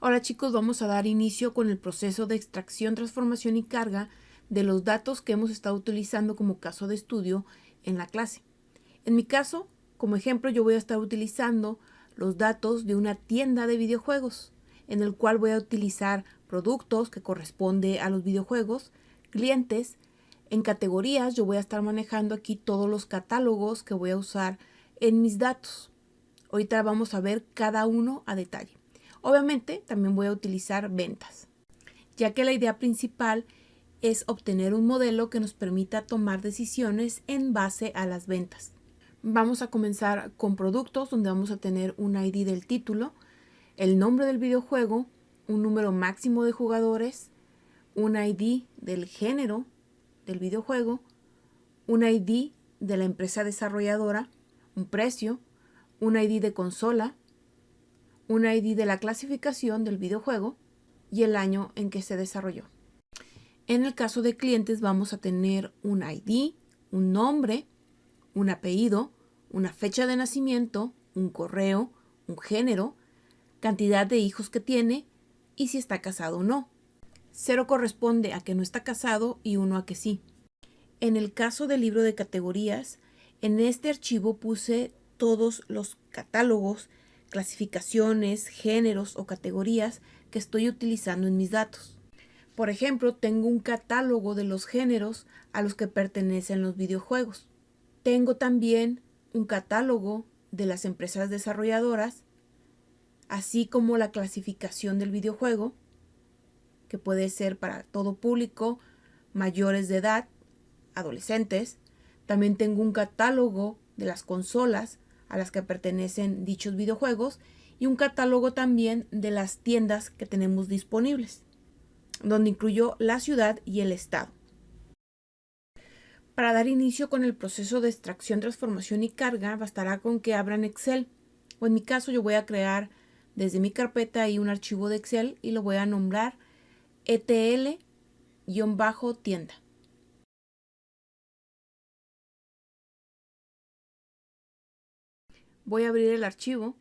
Ahora chicos, vamos a dar inicio con el proceso de extracción, transformación y carga de los datos que hemos estado utilizando como caso de estudio en la clase. En mi caso, como ejemplo, yo voy a estar utilizando los datos de una tienda de videojuegos, en el cual voy a utilizar productos que corresponde a los videojuegos, clientes. En categorías yo voy a estar manejando aquí todos los catálogos que voy a usar en mis datos. Ahorita vamos a ver cada uno a detalle. Obviamente también voy a utilizar ventas, ya que la idea principal es obtener un modelo que nos permita tomar decisiones en base a las ventas. Vamos a comenzar con productos, donde vamos a tener un ID del título, el nombre del videojuego, un número máximo de jugadores, un ID del género del videojuego, un ID de la empresa desarrolladora, un precio, un ID de consola, un ID de la clasificación del videojuego y el año en que se desarrolló. En el caso de clientes vamos a tener un ID, un nombre, un apellido, una fecha de nacimiento, un correo, un género, cantidad de hijos que tiene y si está casado o no. 0 corresponde a que no está casado y 1 a que sí. En el caso del libro de categorías, en este archivo puse todos los catálogos, clasificaciones, géneros o categorías que estoy utilizando en mis datos. Por ejemplo, tengo un catálogo de los géneros a los que pertenecen los videojuegos. Tengo también un catálogo de las empresas desarrolladoras, así como la clasificación del videojuego, que puede ser para todo público, mayores de edad, adolescentes. También tengo un catálogo de las consolas a las que pertenecen dichos videojuegos y un catálogo también de las tiendas que tenemos disponibles, donde incluyo la ciudad y el estado. Para dar inicio con el proceso de extracción, transformación y carga, bastará con que abran Excel, o en mi caso yo voy a crear desde mi carpeta ahí un archivo de Excel y lo voy a nombrar etl-tienda. Voy a abrir el archivo.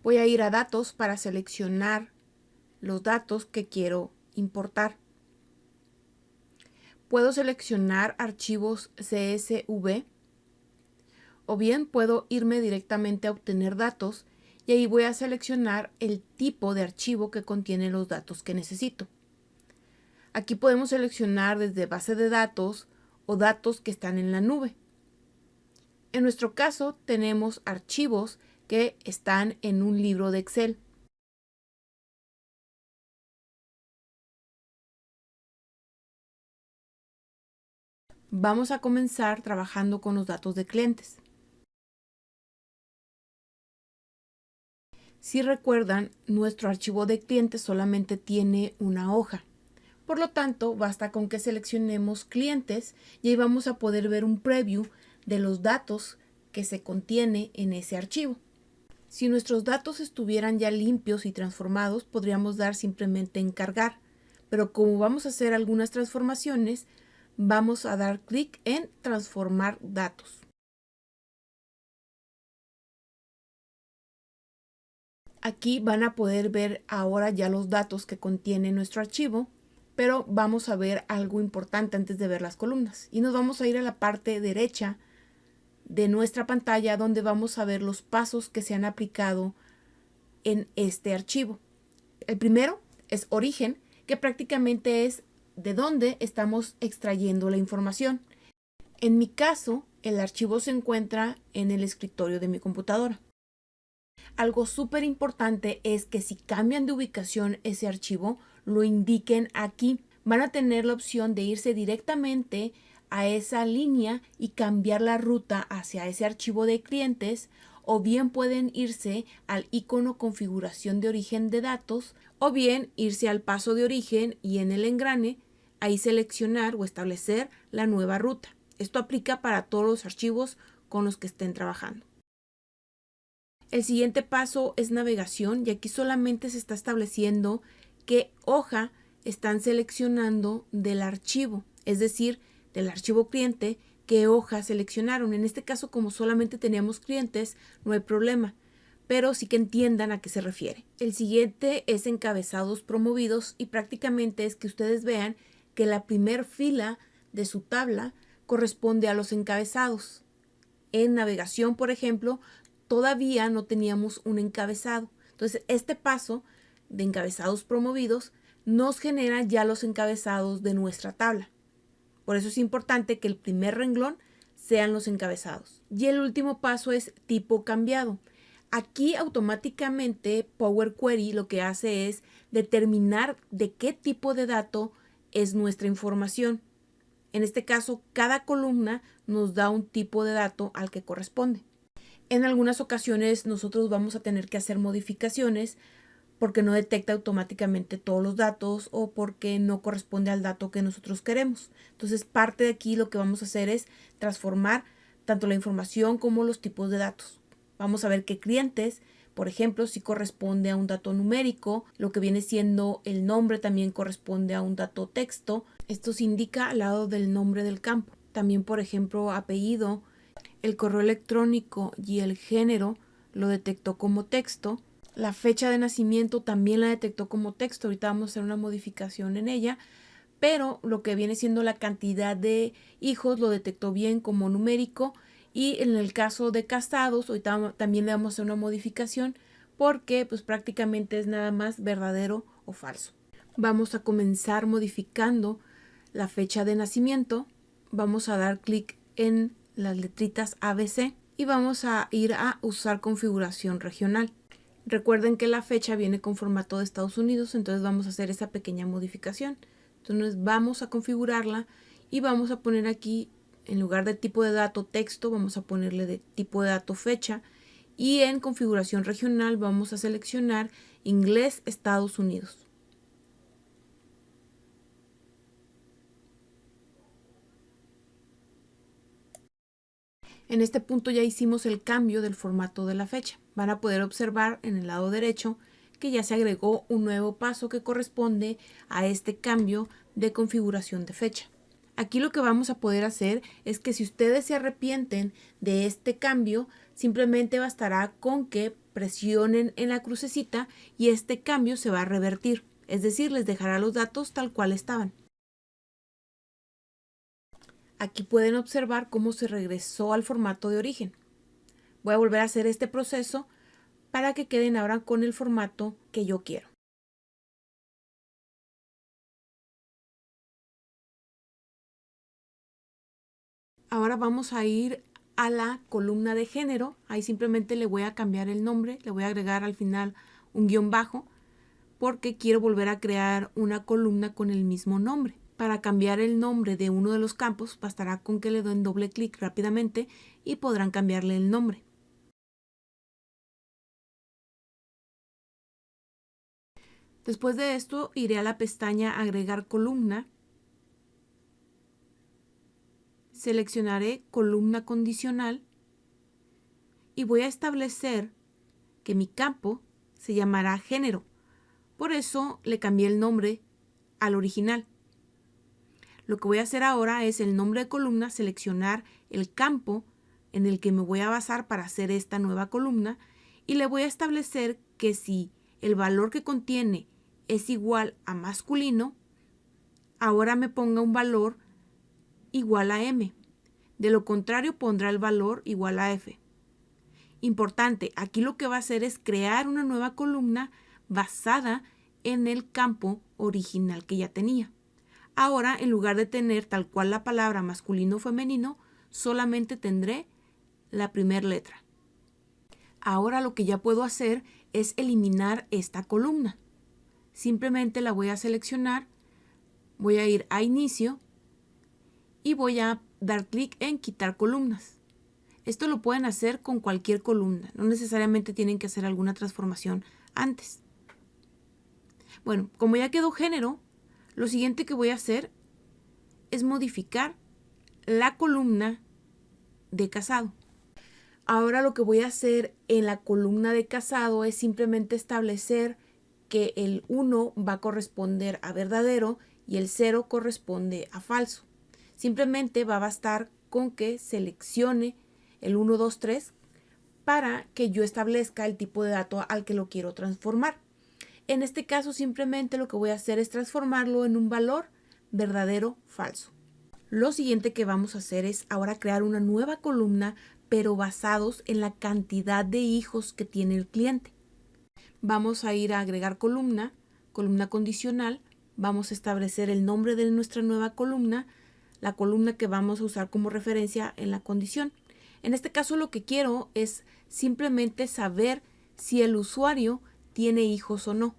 Voy a ir a datos para seleccionar los datos que quiero importar. Puedo seleccionar archivos CSV o bien puedo irme directamente a obtener datos y ahí voy a seleccionar el tipo de archivo que contiene los datos que necesito. Aquí podemos seleccionar desde base de datos o datos que están en la nube. En nuestro caso tenemos archivos que están en un libro de Excel. Vamos a comenzar trabajando con los datos de clientes. Si recuerdan, nuestro archivo de clientes solamente tiene una hoja. Por lo tanto, basta con que seleccionemos clientes y ahí vamos a poder ver un preview de los datos que se contiene en ese archivo. Si nuestros datos estuvieran ya limpios y transformados, podríamos dar simplemente en cargar, pero como vamos a hacer algunas transformaciones, vamos a dar clic en transformar datos. Aquí van a poder ver ahora ya los datos que contiene nuestro archivo, pero vamos a ver algo importante antes de ver las columnas. Y nos vamos a ir a la parte derecha de nuestra pantalla, donde vamos a ver los pasos que se han aplicado en este archivo. El primero es origen, que prácticamente es de dónde estamos extrayendo la información. En mi caso, el archivo se encuentra en el escritorio de mi computadora. Algo súper importante es que si cambian de ubicación ese archivo, lo indiquen aquí. Van a tener la opción de irse directamente a esa línea y cambiar la ruta hacia ese archivo de clientes, o bien pueden irse al icono configuración de origen de datos, o bien irse al paso de origen y en el engrane ahí seleccionar o establecer la nueva ruta. Esto aplica para todos los archivos con los que estén trabajando. El siguiente paso es navegación y aquí solamente se está estableciendo qué hoja están seleccionando del archivo, es decir, del archivo cliente, qué hoja seleccionaron. En este caso, como solamente teníamos clientes, no hay problema. pero sí que entiendan a qué se refiere. El siguiente es encabezados promovidos y prácticamente es que ustedes vean que la primer fila de su tabla corresponde a los encabezados. En navegación, por ejemplo, todavía no teníamos un encabezado. Entonces, este paso de encabezados promovidos nos genera ya los encabezados de nuestra tabla. Por eso es importante que el primer renglón sean los encabezados. Y el último paso es tipo cambiado. Aquí automáticamente Power Query lo que hace es determinar de qué tipo de dato es nuestra información. En este caso, cada columna nos da un tipo de dato al que corresponde. En algunas ocasiones nosotros vamos a tener que hacer modificaciones porque no detecta automáticamente todos los datos o porque no corresponde al dato que nosotros queremos. Entonces, parte de aquí lo que vamos a hacer es transformar tanto la información como los tipos de datos. Vamos a ver que clientes, por ejemplo, si corresponde a un dato numérico, lo que viene siendo el nombre también corresponde a un dato texto. Esto se indica al lado del nombre del campo. También, por ejemplo, apellido, el correo electrónico y el género lo detectó como texto. La fecha de nacimiento también la detectó como texto. Ahorita vamos a hacer una modificación en ella. Pero lo que viene siendo la cantidad de hijos lo detectó bien como numérico. Y en el caso de casados, ahorita también le vamos a hacer una modificación porque pues prácticamente es nada más verdadero o falso. Vamos a comenzar modificando la fecha de nacimiento. Vamos a dar clic en las letritas ABC y vamos a ir a usar configuración regional. Recuerden que la fecha viene con formato de Estados Unidos, entonces vamos a hacer esa pequeña modificación. Entonces vamos a configurarla y vamos a poner aquí, en lugar de tipo de dato texto, vamos a ponerle de tipo de dato fecha. Y en configuración regional vamos a seleccionar inglés Estados Unidos. En este punto ya hicimos el cambio del formato de la fecha. Van a poder observar en el lado derecho que ya se agregó un nuevo paso que corresponde a este cambio de configuración de fecha. Aquí lo que vamos a poder hacer es que si ustedes se arrepienten de este cambio, simplemente bastará con que presionen en la crucecita y este cambio se va a revertir. Es decir, les dejará los datos tal cual estaban. Aquí pueden observar cómo se regresó al formato de origen. Voy a volver a hacer este proceso para que queden ahora con el formato que yo quiero. Ahora vamos a ir a la columna de género. Ahí simplemente le voy a cambiar el nombre, le voy a agregar al final un guión bajo porque quiero volver a crear una columna con el mismo nombre. Para cambiar el nombre de uno de los campos bastará con que le den doble clic rápidamente y podrán cambiarle el nombre. Después de esto iré a la pestaña Agregar columna. Seleccionaré columna condicional y voy a establecer que mi campo se llamará género. Por eso le cambié el nombre al original. Lo que voy a hacer ahora es el nombre de columna, seleccionar el campo en el que me voy a basar para hacer esta nueva columna y le voy a establecer que si el valor que contiene es igual a masculino, ahora me ponga un valor igual a M. De lo contrario pondrá el valor igual a F. Importante, aquí lo que va a hacer es crear una nueva columna basada en el campo original que ya tenía. Ahora, en lugar de tener tal cual la palabra masculino o femenino, solamente tendré la primera letra. Ahora lo que ya puedo hacer es eliminar esta columna. Simplemente la voy a seleccionar, voy a ir a inicio y voy a dar clic en quitar columnas. Esto lo pueden hacer con cualquier columna, no necesariamente tienen que hacer alguna transformación antes. Bueno, como ya quedó género, lo siguiente que voy a hacer es modificar la columna de casado. Ahora lo que voy a hacer en la columna de casado es simplemente establecer que el 1 va a corresponder a verdadero y el 0 corresponde a falso. Simplemente va a bastar con que seleccione el 1, 2, 3 para que yo establezca el tipo de dato al que lo quiero transformar. En este caso simplemente lo que voy a hacer es transformarlo en un valor verdadero falso. Lo siguiente que vamos a hacer es ahora crear una nueva columna, pero basados en la cantidad de hijos que tiene el cliente. Vamos a ir a agregar columna, columna condicional, vamos a establecer el nombre de nuestra nueva columna, la columna que vamos a usar como referencia en la condición. En este caso lo que quiero es simplemente saber si el usuario tiene hijos o no.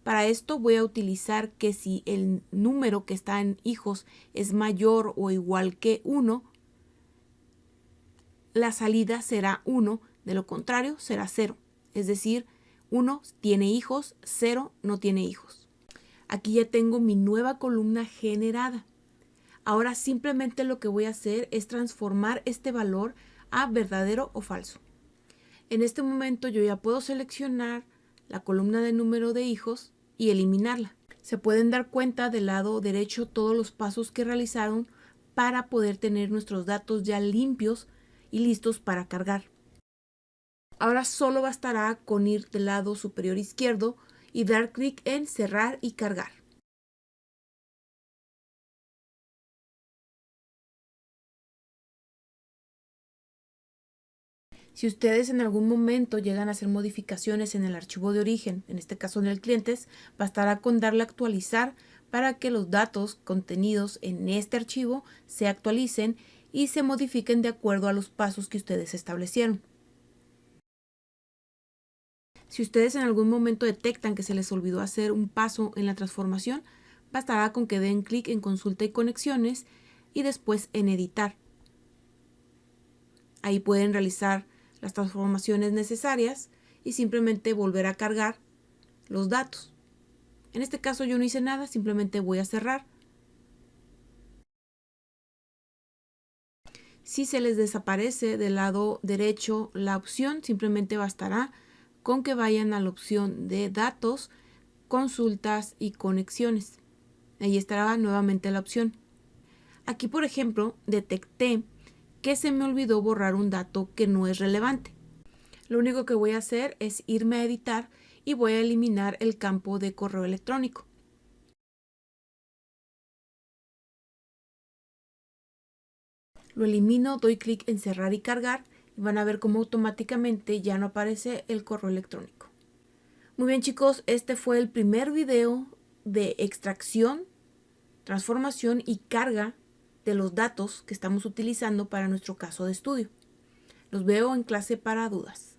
Para esto voy a utilizar que si el número que está en hijos es mayor o igual que 1, la salida será 1, de lo contrario será 0. Es decir, 1 tiene hijos, 0 no tiene hijos. Aquí ya tengo mi nueva columna generada. Ahora simplemente lo que voy a hacer es transformar este valor a verdadero o falso. En este momento yo ya puedo seleccionar la columna de número de hijos y eliminarla. Se pueden dar cuenta del lado derecho todos los pasos que realizaron para poder tener nuestros datos ya limpios y listos para cargar. Ahora solo bastará con ir del lado superior izquierdo y dar clic en cerrar y cargar. Si ustedes en algún momento llegan a hacer modificaciones en el archivo de origen, en este caso en el clientes, bastará con darle a actualizar para que los datos contenidos en este archivo se actualicen y se modifiquen de acuerdo a los pasos que ustedes establecieron. Si ustedes en algún momento detectan que se les olvidó hacer un paso en la transformación, bastará con que den clic en Consulta y Conexiones y después en Editar. Ahí pueden realizar las transformaciones necesarias y simplemente volver a cargar los datos. En este caso yo no hice nada, simplemente voy a cerrar. Si se les desaparece del lado derecho la opción, simplemente bastará con que vayan a la opción de datos, consultas y conexiones. Ahí estará nuevamente la opción. Aquí, por ejemplo, detecté que se me olvidó borrar un dato que no es relevante. Lo único que voy a hacer es irme a editar y voy a eliminar el campo de correo electrónico. Lo elimino, doy clic en cerrar y cargar y van a ver cómo automáticamente ya no aparece el correo electrónico. Muy bien chicos, este fue el primer video de extracción, transformación y carga de los datos que estamos utilizando para nuestro caso de estudio. Los veo en clase para dudas.